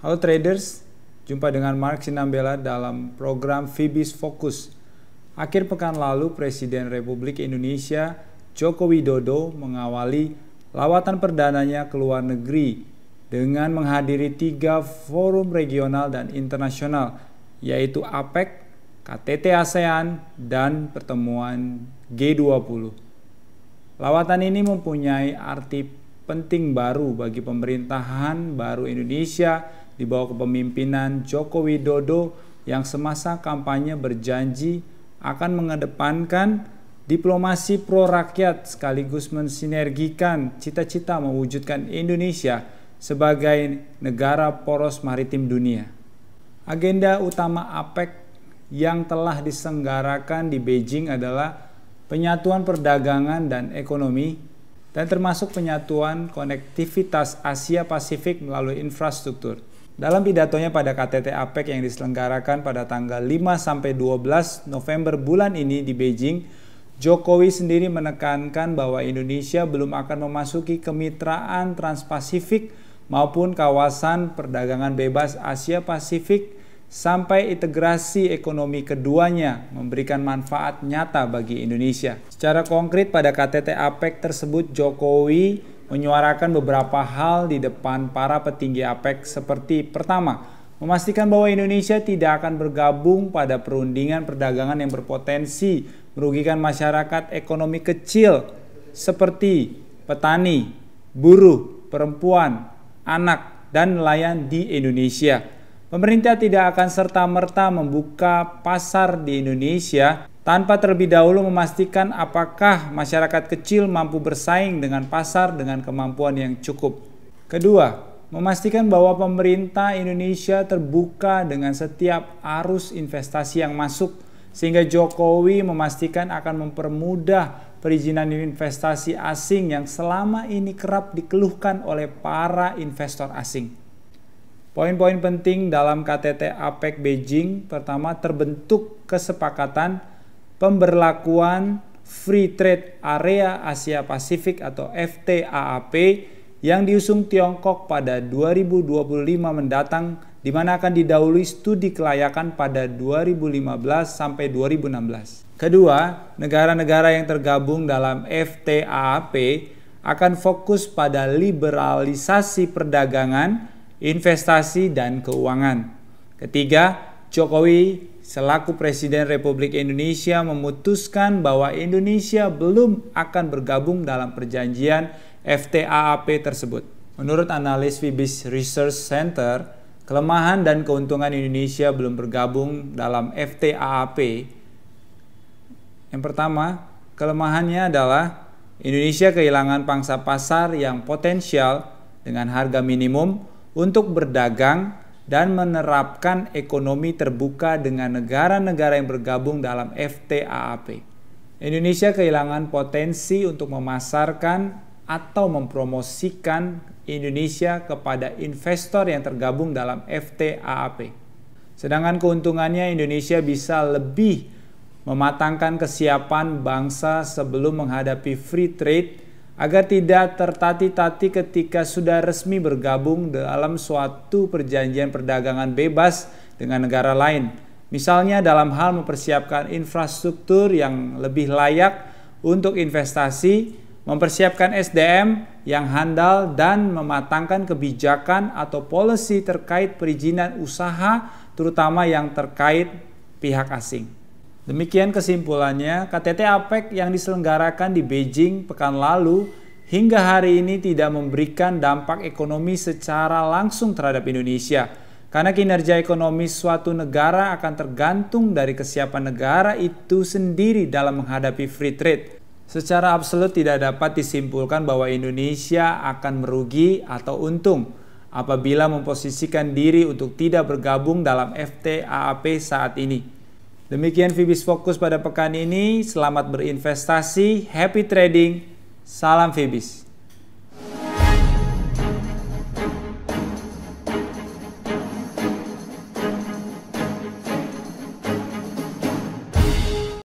Halo traders, jumpa dengan Mark Sinambela dalam program Fibis Focus. Akhir pekan lalu, Presiden Republik Indonesia Joko Widodo mengawali lawatan perdananya ke luar negeri dengan menghadiri 3 forum regional dan internasional, yaitu APEC, KTT ASEAN, dan pertemuan G20. Lawatan ini mempunyai arti penting baru bagi pemerintahan baru Indonesia di bawah kepemimpinan Joko Widodo yang semasa kampanye berjanji akan mengedepankan diplomasi pro rakyat sekaligus mensinergikan cita-cita mewujudkan Indonesia sebagai negara poros maritim dunia. Agenda utama APEC yang telah diselenggarakan di Beijing adalah penyatuan perdagangan dan ekonomi, dan termasuk penyatuan konektivitas Asia Pasifik melalui infrastruktur. Dalam pidatonya pada KTT APEC yang diselenggarakan pada tanggal 5-12 November bulan ini di Beijing, Jokowi sendiri menekankan bahwa Indonesia belum akan memasuki kemitraan Trans-Pasifik maupun kawasan perdagangan bebas Asia Pasifik sampai integrasi ekonomi keduanya memberikan manfaat nyata bagi Indonesia. Secara konkret pada KTT APEC tersebut, Jokowi menyuarakan beberapa hal di depan para petinggi APEC seperti pertama, memastikan bahwa Indonesia tidak akan bergabung pada perundingan perdagangan yang berpotensi merugikan masyarakat ekonomi kecil seperti petani, buruh, perempuan, anak, dan nelayan di Indonesia. Pemerintah tidak akan serta-merta membuka pasar di Indonesia tanpa terlebih dahulu memastikan apakah masyarakat kecil mampu bersaing dengan pasar dengan kemampuan yang cukup. Kedua, memastikan bahwa pemerintah Indonesia terbuka dengan setiap arus investasi yang masuk, sehingga Jokowi memastikan akan mempermudah perizinan investasi asing yang selama ini kerap dikeluhkan oleh para investor asing. Poin-poin penting dalam KTT APEC Beijing, pertama, terbentuk kesepakatan pemberlakuan Free Trade Area Asia Pasifik atau FTAAP yang diusung Tiongkok pada 2025 mendatang, di mana akan didahului studi kelayakan pada 2015 sampai 2016. Kedua, negara-negara yang tergabung dalam FTAAP akan fokus pada liberalisasi perdagangan, investasi, dan keuangan. Ketiga, Jokowi selaku Presiden Republik Indonesia memutuskan bahwa Indonesia belum akan bergabung dalam perjanjian FTAAP tersebut. Menurut analis Fibis Research Center, kelemahan dan keuntungan Indonesia belum bergabung dalam FTAAP. Yang pertama, kelemahannya adalah Indonesia kehilangan pangsa pasar yang potensial dengan harga minimum untuk berdagang dan menerapkan ekonomi terbuka dengan negara-negara yang bergabung dalam FTAAP. Indonesia kehilangan potensi untuk memasarkan atau mempromosikan Indonesia kepada investor yang tergabung dalam FTAAP. Sedangkan keuntungannya, Indonesia bisa lebih mematangkan kesiapan bangsa sebelum menghadapi free trade agar tidak tertati-tati ketika sudah resmi bergabung dalam suatu perjanjian perdagangan bebas dengan negara lain. Misalnya dalam hal mempersiapkan infrastruktur yang lebih layak untuk investasi, mempersiapkan SDM yang handal, dan mematangkan kebijakan atau policy terkait perizinan usaha, terutama yang terkait pihak asing. Demikian kesimpulannya, KTT APEC yang diselenggarakan di Beijing pekan lalu hingga hari ini tidak memberikan dampak ekonomi secara langsung terhadap Indonesia, karena kinerja ekonomi suatu negara akan tergantung dari kesiapan negara itu sendiri dalam menghadapi free trade. Secara absolut tidak dapat disimpulkan bahwa Indonesia akan merugi atau untung apabila memposisikan diri untuk tidak bergabung dalam FTAAP saat ini. Demikian Fibis Fokus pada pekan ini. Selamat berinvestasi, happy trading, salam Fibis.